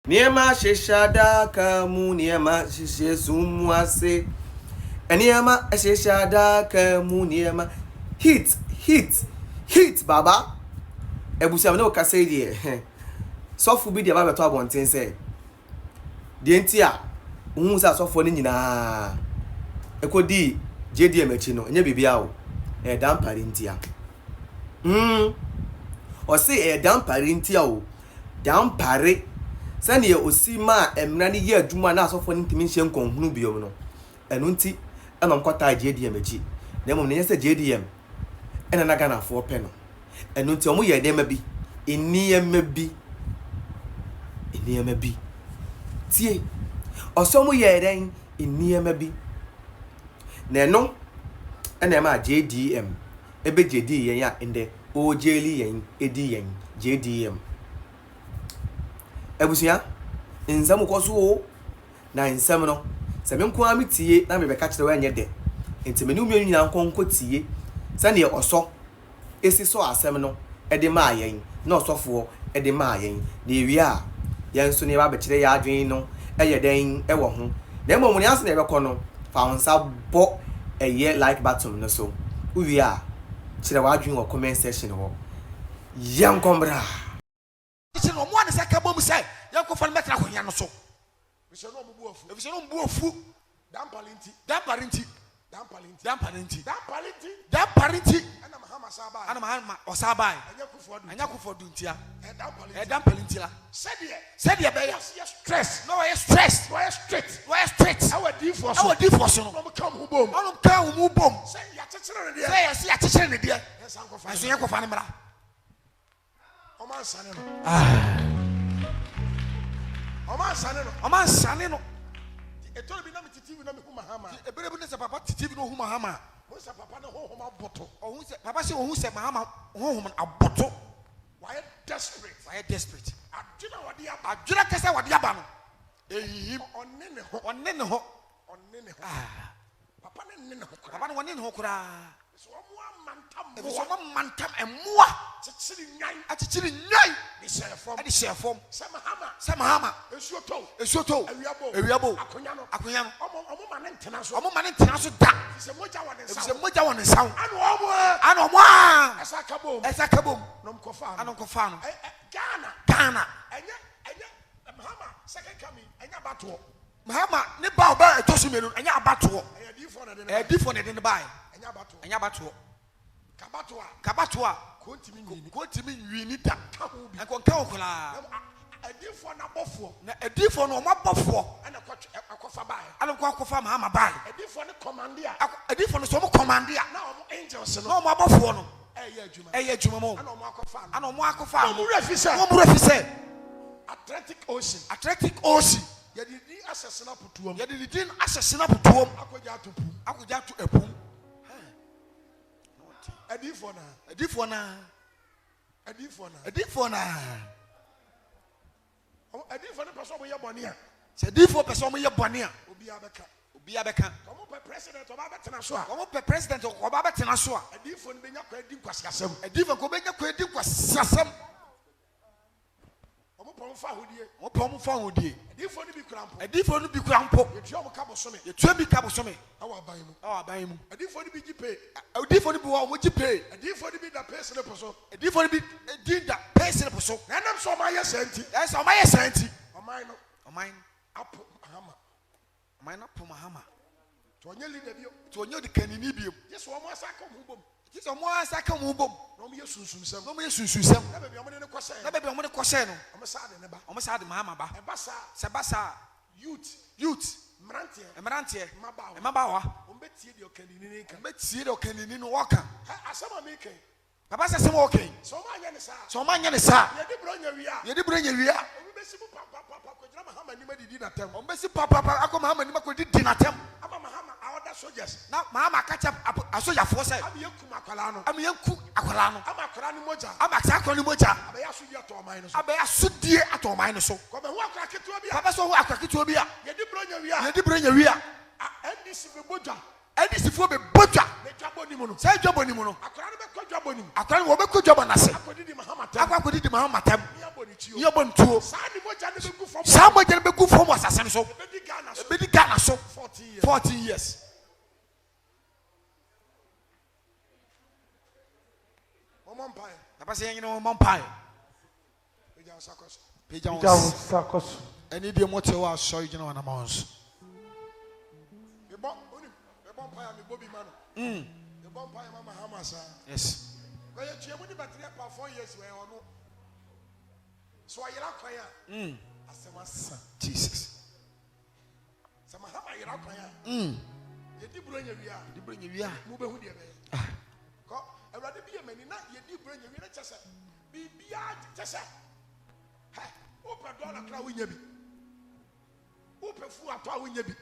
Niema sheshada kamu niema sheshesumwase. Niema sheshada kamu niema hit baba. Ebusi amene okase die. Sofo bi dia ba beto abonten se. Die ntia ohun sa sofo ni nyina. Ekodi JDM echi no enye bibia o. Dampare ntia. O se dampare ntia o. Dampare sani ye osima emra ni ye adwuma na asofo ntimi nhye nkonhunu biom no eno nti ema mkota JDM echi na mom ne yese JDM ena na Ghana fo pe no eno nti omo ye dem bi eniyema bi tie oso mo ye den eniyema bi na eno ena ma JDM ebe JD yen ya ende o jeli yen edi yen JDM ebusia nsam koso na nsam no se me nko amitie na me beka kire wa nyede enti me ni umie nyina nkonko tie sane oso esi so asem no ede ma ayen na osofo ede ma ayen na ewi a yen so ne ba be kire ya adwen no eye den ewo ho na emom ne ase na ebekọ no fa honsa bo eye like button no so uwi a kire wa adwen wo comment section ho yankombra no mo an se ka bom say Akuffo metra ko nya no so we se no mbu ofu dampare nti ana mahama osabai anya Akuffo Addo ntia dampare nti la said be ya stress no we stress we straight our divorce no come hu bom say ya chechere ne de so Akuffo ne mra Oman sane no. Eto bi na me TV na me hu mahama. Ebere bi ne se papa TV no hu mahama. Mo se papa ne ho aboto. Ohun se papa se ohun se mahama ho aboto. Why desperate? Adjuna kasa wadi aba no. Ehihim onne ne ho. Papa ne ne ho kura. Papa ne wonne ne ho kura. So mo mantam emua. Chichiri nyai. Di share form. Samahama. Esuoto. Ewiabo. Akunya no. Omo mane ntena so da. Se moja won nsaw. Ano mo. Esa kabom. Nom kofa no. Ghana. Enya Mahama second coming. Enya bato. Mahama ne ba oba etosu menu. Enya abato. Edifo ne de bai. Enya bato. Kabatoa. Kontimi nwini da. Enkonka okola. Edifo no mabofo. Ana Akuffo bai. Ana Akuffo Mahama bai. Edifo ne commandia. Edifo no so mo commandia. Na omo angels no. Na omo abofo no. Eye adwuma mo. Ana omo Akuffo. Omo refise. Atlantic Ocean. Yedidi asesina putuom. Akogya to epum. Edifo na. Edifo ne person mo ye bone a. Se edifo person mo ye bone a. Obi abeka. Komo pe president oba betena so a. Edifo ne benya kwa edi kwasiasem. Edifo ko benya kwa edi kwasiasem. Omo fa hodie. Edifo ne bi kurampo. Yetua bi kabosome. Awa mu. Edifo ne bi gipe. Edifo ne bi wa omo gipe. Edifo ne bi da pese ne poso. Edifo ne bi din da pese ne poso. Na nam so omaye santi. So omaye santi. Oman apo Mahama. To onye leader bio. To onye de kanini bio. Yeso omo asaka mu bom. No me sunsunsem. Na be omo ne kwose no. Omo sa de Mahama ba. Sebasa youth Mrantie Mabawa. Ombetie de okanini no waka. Asama meke. Papa say some okay. So ma nya ne sa. Ye di bronya wia. Ombesi papa kodira Mahama ni madidi na tem. Ombesi papa akọ Mahama ni makodi di na tem. Ama Mahama order soldiers. Na Mahama catch up asoja force. Am yanku akwala no. Ama akwala ni moja. Ama akwa ni moja. Abeya sudie ato oman no so. Ko be hu akwa keto bi a. Papa so hu akwa keto bi a. Ye di bronya wia. NDC be boja. NDC fo be boja. Say joboni mu no. Akwala ni be ko joboni mu. Akwala wo be ko jobona se. Akodidi Mahama tem. Ye bontuo. Sa mo je be gu fom asase so. Be di Ghana so. 14 years. Mompire. Papa say you know mompire. Peja sakos. Any dey mo te wa so you know na mons. Me bon pire me bobi man. Me bon pire mama hamasa. Yes. Where you tue mo di battery pa 4 years we ono. So ayira kwan ya. Asema san Jesus. Sama hama ayira kwan ya. Ye di bro nya wia. Mo be hu de be. Ko awrade bi ye mani na ye di bro nya wia na chese. Bibia chese. Ha, ope dollar kra wo nya bi. Ope fu ato a wo nya bi.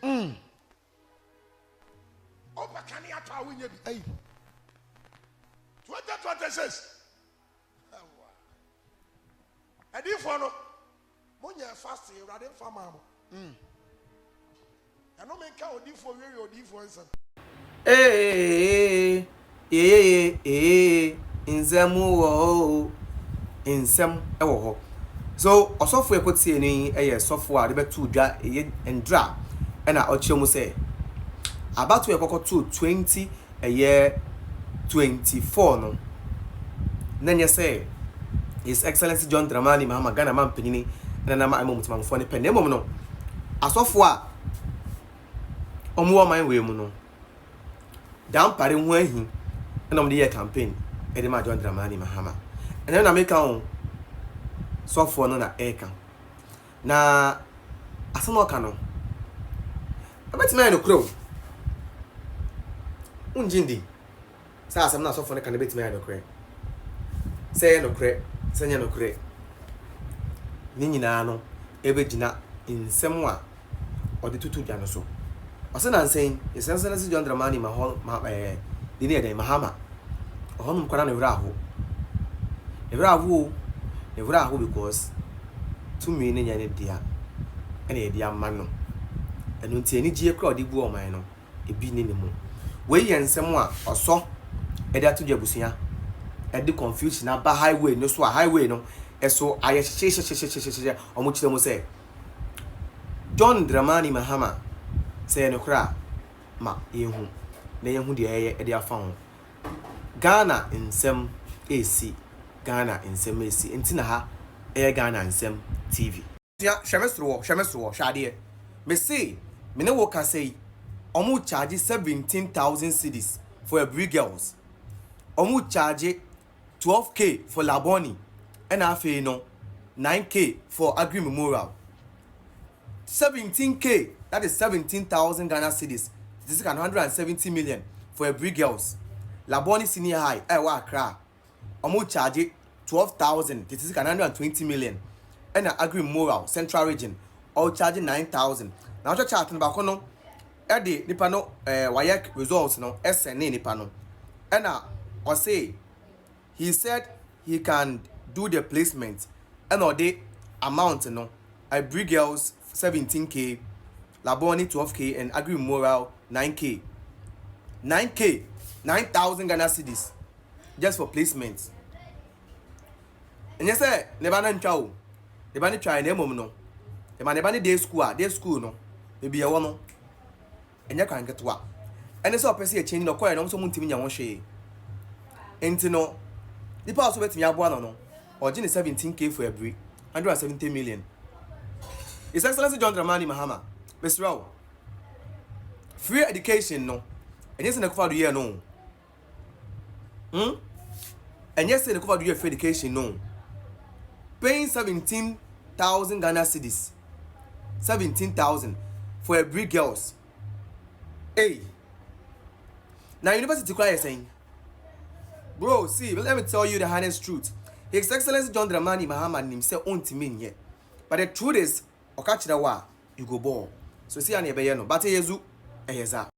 Ope kani ato a wo nya bi. Ai. 2026. And if one, Monya fasting, rather than farmer. And no man can do for you or do for some. In some, so a software could see any software, the two dra and dra, and I also say about to a cocoa 20 a year 24. No, then you say. His Excellency John Dramani Mahama Ghana man penini na na ma mo mutman fo ne pen emom no asofo a omo man we mu no Dampare ho ahi na mo dey campaign e dey ma John Dramani Mahama ene na make on sofo no na eka na asomo ka no abetima no kro unjindi sa asam na sofo ne ka na betima no kro say no kro senya no kure ni nyina no ebegina nsem a ode tutu dwa no so ose na nsen Excellency John Dramani dini eden Mahama ohonum kwara na wura ahu because tumi ne nya ne dia ene dia manno enu nti ani gie kra ode bu o man no ebi ne ne mu we ye nsem a oso ede atudwa busua the confusion about highway no so highway no so I omo chire mo say John Dramani Mahama say no kra ma yehu na yehu de eye de afa ho Ghana nsem AC entina ha Ghana nsem TV ya shemesro shade me say me ne wo ka say omo charge 17,000 cedis for a brig girls omo charge 12K for Laboni and afe no 9K for Agri Memorial 17K, that is 17,000 Ghana cedis. This is 170 million for a brig girls Laboni senior high wa Accra omo charge 12,000. This is 120 million and Agri Memorial Central Region all charging 9,000. Now just chatting back on no e de nipa no wayek results no SNA nipa no and I say he said he can do the placement and or the amount no I bring girls 17K, Laboni 12K and Agri Memorial 9K. 9,000 Ghana cedis just for placements. And yes sir, never nan chow. Never ni try na mom no. Never ni day school no. Maybe a one no. And you can get to work. And so person a change no coin no so muntimi nya ho hwe. Enti no the power so betimi aboa no or 17K for every 170 million. His Excellency John Dramani Mahama, Mr. Rao, free education no, and yes in the cover year no. And yes in the cover year free education no. Paying 17,000 Ghana cedis, 17,000 for a brig girls. Hey, now university choir saying. Bro, see, let me tell you the honest truth. His Excellency John Dramani Mahama himself won't mean yet. But the truth is, Okachirawa, you go ball. So see, I never know. But Yezu, Eheza.